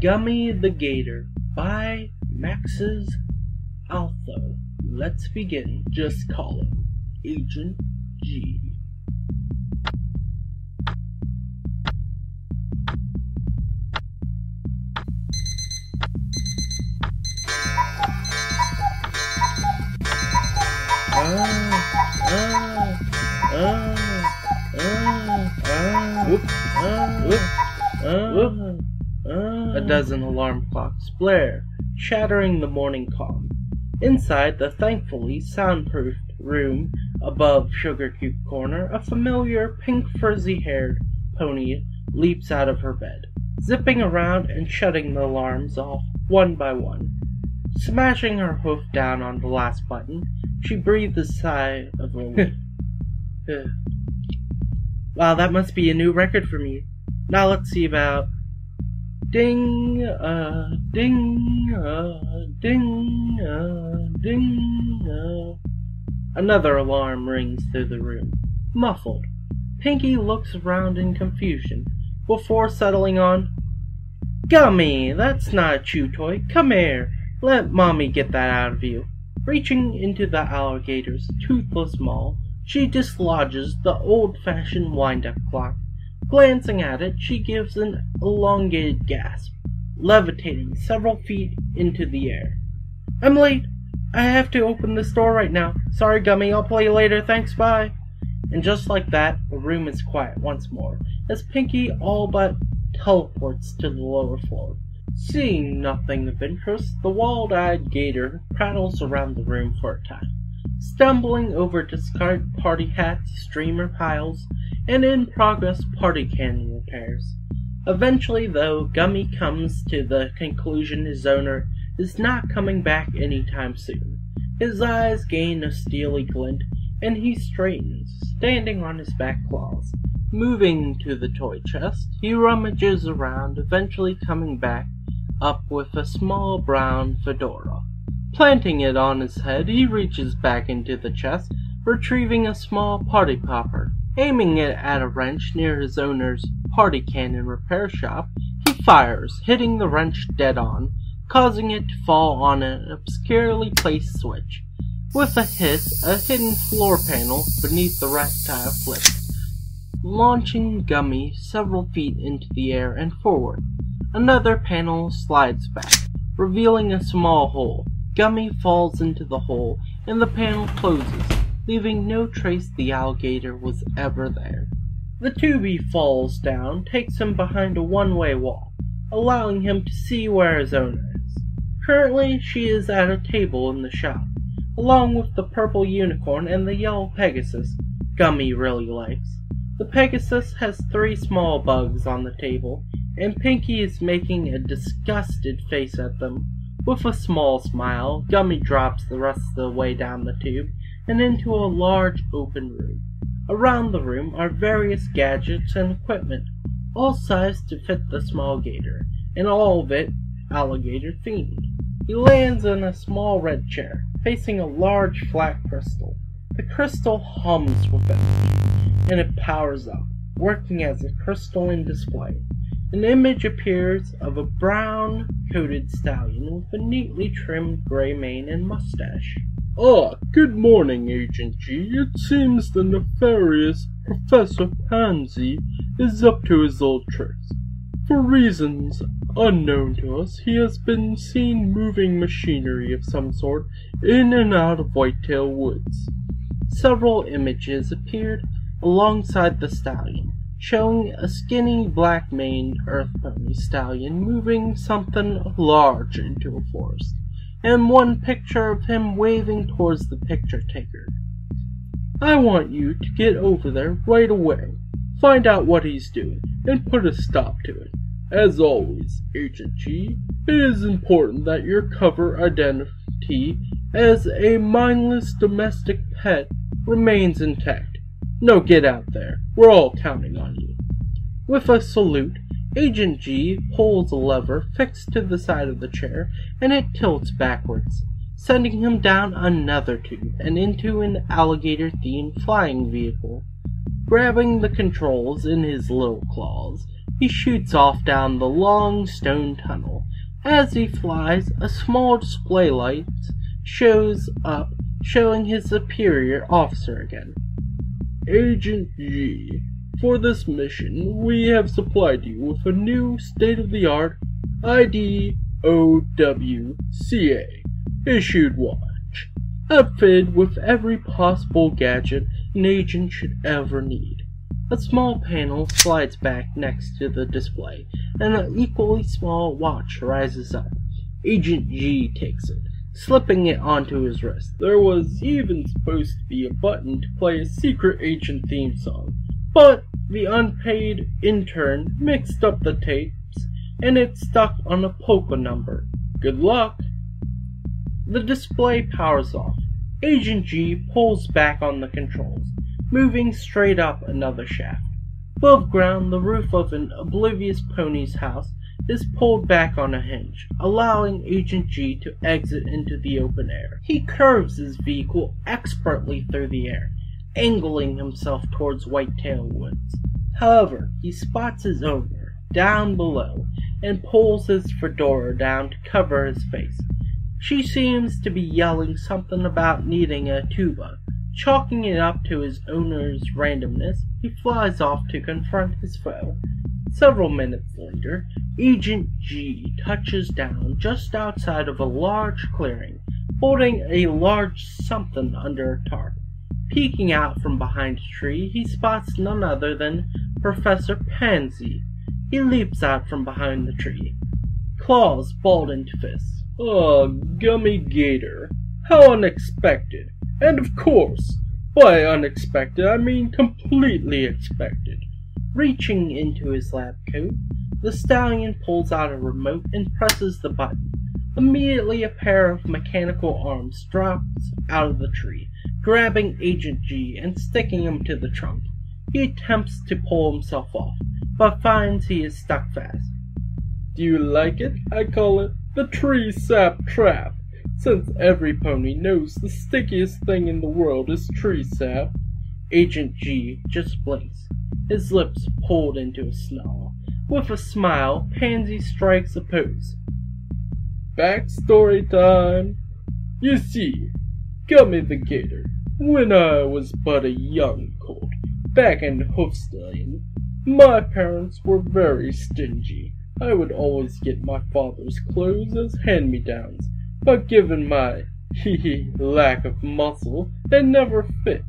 Gummy the Gator by Max's Altho. Let's begin. Just call him Agent G. A dozen alarm clocks blare, shattering the morning calm. Inside the thankfully soundproofed room above Sugar Cube Corner, a familiar pink frizzy-haired pony leaps out of her bed, zipping around and shutting the alarms off one by one. Smashing her hoof down on the last button, she breathed a sigh of relief. Wow, that must be a new record for me. Now let's see about... Ding, ding, ding, ding, Another alarm rings through the room, muffled. Pinky looks around in confusion, before settling on, Gummy, that's not a chew toy. Come here. Let Mommy get that out of you. Reaching into the alligator's toothless maw, she dislodges the old-fashioned wind-up clock. Glancing at it, she gives an elongated gasp, levitating several feet into the air. I'm late. I have to open this door right now. Sorry, Gummy. I'll play later. Thanks, bye. And just like that, the room is quiet once more, as Pinky all but teleports to the lower floor. Seeing nothing of interest, the wild-eyed gator prattles around the room for a time, stumbling over discarded party hats, streamer piles, and in-progress party cannon repairs. Eventually, though, Gummy comes to the conclusion his owner is not coming back anytime soon. His eyes gain a steely glint, and he straightens, standing on his back claws. Moving to the toy chest, he rummages around, eventually coming back up with a small brown fedora. Planting it on his head, he reaches back into the chest, retrieving a small party popper. Aiming it at a wrench near his owner's party cannon repair shop, he fires, hitting the wrench dead on, causing it to fall on an obscurely placed switch. With a hiss, a hidden floor panel beneath the reptile flips, launching Gummy several feet into the air and forward. Another panel slides back, revealing a small hole. Gummy falls into the hole, and the panel closes, leaving no trace the alligator was ever there. The tube he falls down takes him behind a one-way wall, allowing him to see where his owner is. Currently, she is at a table in the shop, along with the purple unicorn and the yellow Pegasus Gummy really likes. The Pegasus has 3 small bugs on the table, and Pinky is making a disgusted face at them. With a small smile, Gummy drops the rest of the way down the tube and into a large open room. Around the room are various gadgets and equipment, all sized to fit the small gator, and all of it alligator themed. He lands in a small red chair, facing a large flat crystal. The crystal hums with energy, and it powers up, working as a crystalline display. An image appears of a brown-coated stallion with a neatly trimmed gray mane and mustache. Ah, good morning, Agent G. It seems the nefarious Professor Pansy is up to his old tricks. For reasons unknown to us, he has been seen moving machinery of some sort in and out of Whitetail Woods. Several images appeared alongside the stallion, showing a skinny black-maned earth pony stallion moving something large into a forest, and one picture of him waving towards the picture taker. I want you to get over there right away, find out what he's doing, and put a stop to it. As always, Agent G, it is important that your cover identity as a mindless domestic pet remains intact. Now get out there. We're all counting on you. With a salute, Agent G pulls a lever fixed to the side of the chair, and it tilts backwards, sending him down another tube and into an alligator-themed flying vehicle. Grabbing the controls in his little claws, He shoots off down the long stone tunnel. As he flies, a small display light shows up, showing his superior officer again. Agent G, for this mission, we have supplied you with a new state-of-the-art IDOWCA issued watch, outfitted with every possible gadget an agent should ever need. A small panel slides back next to the display, and an equally small watch rises up. Agent G takes it, slipping it onto his wrist. There was even supposed to be a button to play a secret agent theme song, but the unpaid intern mixed up the tapes, and it stuck on a polka number. Good luck! The display powers off. Agent G pulls back on the controls, moving straight up another shaft. Above ground, the roof of an oblivious pony's house is pulled back on a hinge, allowing Agent G to exit into the open air. He curves his vehicle expertly through the air, angling himself towards Whitetail Woods. However, he spots his owner down below and pulls his fedora down to cover his face. She seems to be yelling something about needing a tuba. Chalking it up to his owner's randomness, he flies off to confront his foe. Several minutes later, Agent G touches down just outside of a large clearing, holding a large something under a tarp. Peeking out from behind a tree, he spots none other than Professor Pansy. He leaps out from behind the tree, claws balled into fists. Oh, Gummy Gator. How unexpected. And of course, by unexpected I mean completely expected. Reaching into his lab coat, the stallion pulls out a remote and presses the button. Immediately a pair of mechanical arms drops out of the tree, grabbing Agent G and sticking him to the trunk. He attempts to pull himself off, but finds he is stuck fast. Do you like it? I call it the tree sap trap, since every pony knows the stickiest thing in the world is tree sap. Agent G just blinks, his lips pulled into a snarl. With a smile, Pansy strikes a pose. Backstory time. You see, Gummy the Gator, when I was but a young colt, back in Hoofstallion, my parents were very stingy. I would always get my father's clothes as hand-me-downs, but given my lack of muscle, they never fit,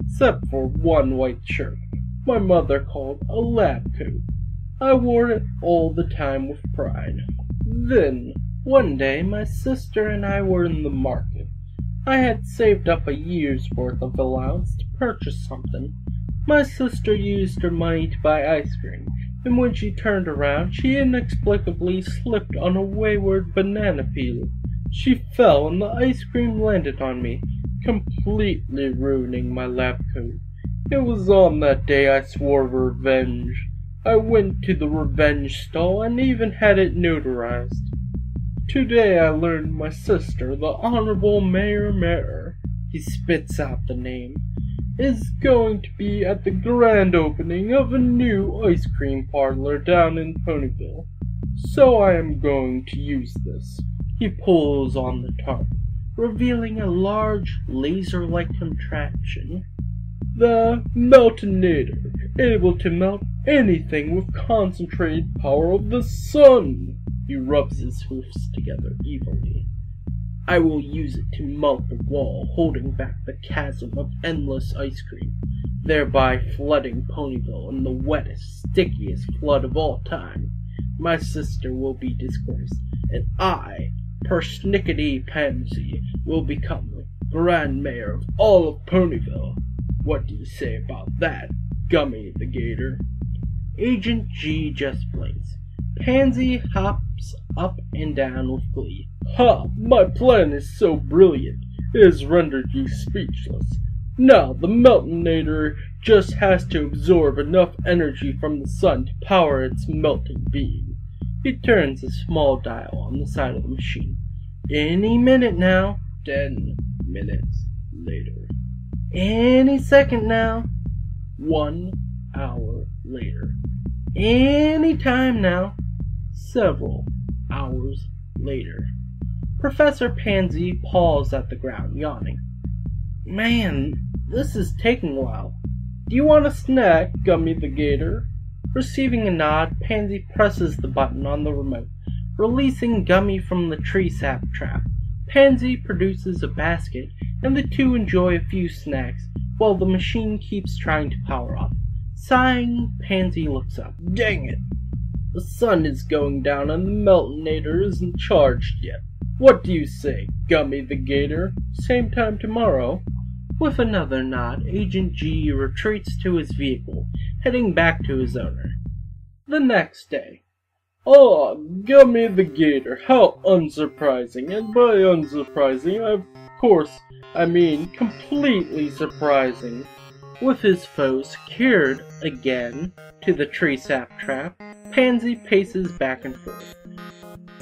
except for one white shirt my mother called a lab coat. I wore it all the time with pride. Then, one day, my sister and I were in the market. I had saved up a year's worth of allowance to purchase something. My sister used her money to buy ice cream, and when she turned around, she inexplicably slipped on a wayward banana peel. She fell and the ice cream landed on me, completely ruining my lab coat. It was on that day I swore revenge. I went to the revenge stall and even had it notarized. Today I learned my sister, the Honorable Mayor, he spits out the name, is going to be at the grand opening of a new ice cream parlor down in Ponyville. So I am going to use this. He pulls on the tarp, revealing a large laser-like contraption. The Meltonator, able to melt anything with concentrated power of the sun. He rubs his hoofs together evilly. I will use it to melt the wall holding back the chasm of endless ice cream, thereby flooding Ponyville in the wettest, stickiest flood of all time. My sister will be disgraced, and I, Persnickety Pansy, will become the Grand Mayor of all of Ponyville. What do you say about that, Gummy the Gator? Agent G just blinks. Pansy hops up and down with glee. Ha! My plan is so brilliant, it has rendered you speechless. Now the Meltonator just has to absorb enough energy from the sun to power its melting beam. He turns a small dial on the side of the machine. Any minute now. 10 minutes later. Any second now. 1 hour later. Any time now. Several hours later. Professor Pansy paws at the ground, yawning. Man, this is taking a while. Do you want a snack, Gummy the Gator? Receiving a nod, Pansy presses the button on the remote, releasing Gummy from the tree sap trap. Pansy produces a basket, and the two enjoy a few snacks while the machine keeps trying to power up. Sighing, Pansy looks up. Dang it! The sun is going down and the Meltonator isn't charged yet. What do you say, Gummy the Gator? Same time tomorrow? With another nod, Agent G retreats to his vehicle, heading back to his owner. The next day. Oh, Gummy the Gator, how unsurprising. And by unsurprising, of course, I mean completely surprising. With his foe secured again to the tree sap trap, Pansy paces back and forth.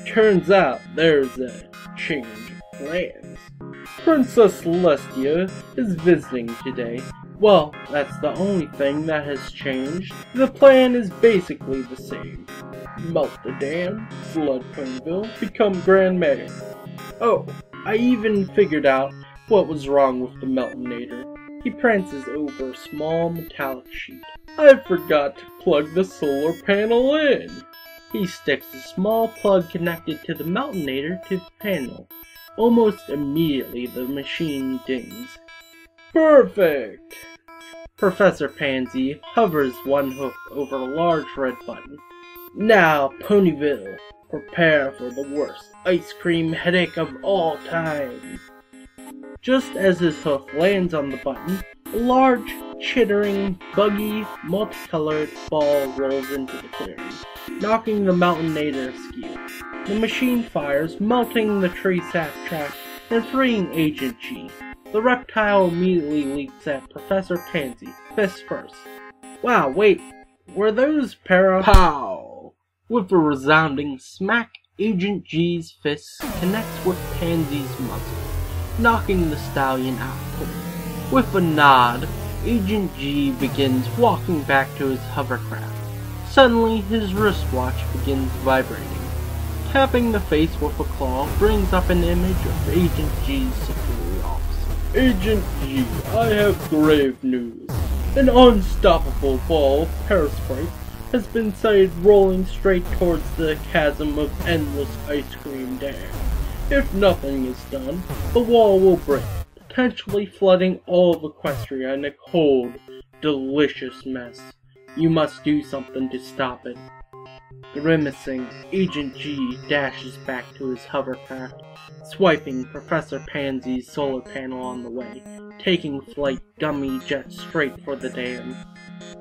Turns out there's a change of plans. Princess Celestia is visiting today. Well, that's the only thing that has changed. The plan is basically the same. Melt the dam, flood Ponyville, become Grand Mayor. Oh, I even figured out what was wrong with the Meltonator. He prances over a small metallic sheet. I forgot to plug the solar panel in. He sticks a small plug connected to the Meltonator to the panel. Almost immediately the machine dings. Perfect! Professor Pansy hovers one hoof over a large red button. Now, Ponyville, prepare for the worst ice cream headache of all time. Just as his hoof lands on the button, a large, chittering, buggy, multicolored ball rolls into the clearing, knocking the Meltonator askew. The machine fires, melting the tree sap trap and freeing Agent G. The reptile immediately leaps at Professor Pansy, fist first. Wow, wait, were those Pow! With a resounding smack, Agent G's fist connects with Pansy's muzzle, knocking the stallion out cold. With a nod, Agent G begins walking back to his hovercraft. Suddenly, his wristwatch begins vibrating. Tapping the face with a claw brings up an image of Agent G's superior officer. Agent G, I have grave news. An unstoppable ball of parasite has been sighted rolling straight towards the chasm of endless ice cream dam. If nothing is done, the wall will break, potentially flooding all of Equestria in a cold, delicious mess. You must do something to stop it. Grimacing, Agent G dashes back to his hovercraft, swiping Professor Pansy's solar panel on the way. Taking flight, Gummy jets straight for the dam.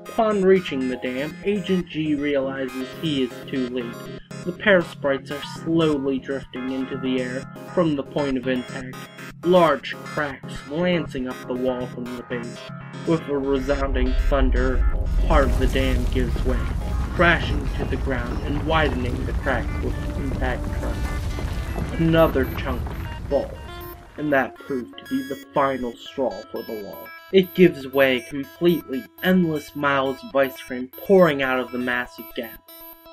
Upon reaching the dam, Agent G realizes he is too late. The parasprites are slowly drifting into the air from the point of impact, large cracks lancing up the wall from the base. With a resounding thunder, part of the dam gives way, crashing to the ground and widening the crack with impact trust. Another chunk falls, and that proved to be the final straw for the wall. It gives way completely, endless miles of ice cream pouring out of the massive gap.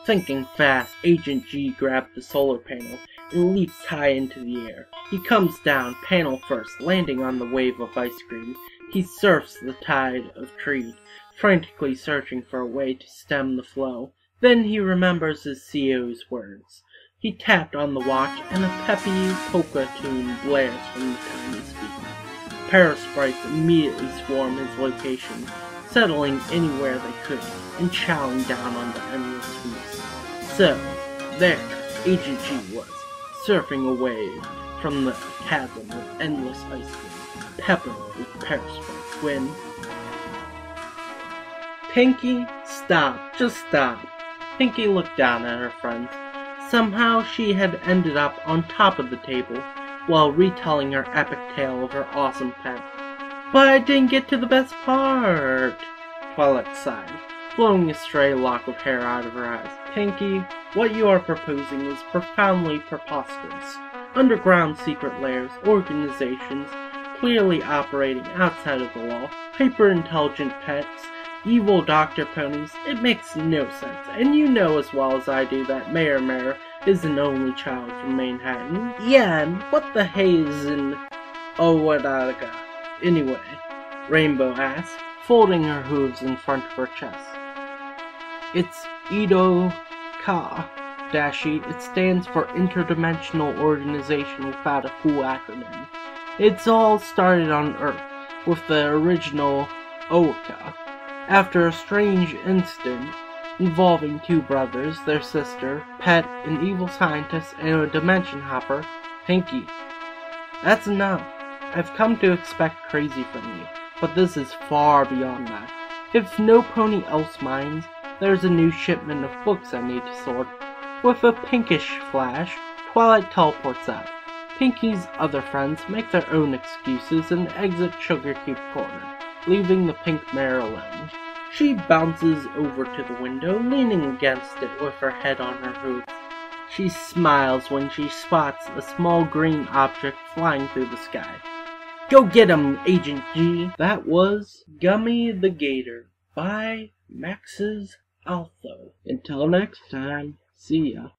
Thinking fast, Agent G grabbed the solar panel and leaps high into the air. He comes down, panel first, landing on the wave of ice cream. He surfs the tide of treat, frantically searching for a way to stem the flow. Then he remembers his CO's words. He tapped on the watch, and a peppy polka tune blares from the tiny speaker. Parasprites immediately swarm his location, settling anywhere they could, and chowing down on the endless feast. So, there, Agent G was, surfing a wave from the chasm of endless ice cream, peppered with parasprites, when... Pinky, stop, just stop. Pinky looked down at her friends. Somehow she had ended up on top of the table, while retelling her epic tale of her awesome pet. But I didn't get to the best part, Twilight sighed, blowing a stray lock of hair out of her eyes. Pinky, what you are proposing is profoundly preposterous. Underground secret lairs, organizations, clearly operating outside of the law, hyper-intelligent pets, Evil Dr. Ponies, it makes no sense, and you know as well as I do that Mayor Mare is an only child from Manhattan. Yeah, and what the hay is in Owadaga? Anyway, Rainbow asked, folding her hooves in front of her chest. It's Ido Ka, Dashi. It stands for Interdimensional Organization without a cool acronym. It's all started on Earth, with the original Oka. After a strange incident involving two brothers, their sister, Pet, an evil scientist, and a dimension hopper, Pinky. That's enough. I've come to expect crazy from you, but this is far beyond that. If no pony else minds, there's a new shipment of books I need to sort. With a pinkish flash, Twilight teleports out. Pinky's other friends make their own excuses and exit Sugar Cube Corner, leaving the pink mare alone. She bounces over to the window, leaning against it with her head on her hooves. She smiles when she spots a small green object flying through the sky. Go get him, Agent G! That was Gummy the Gator by Max's Altho. Until next time, see ya.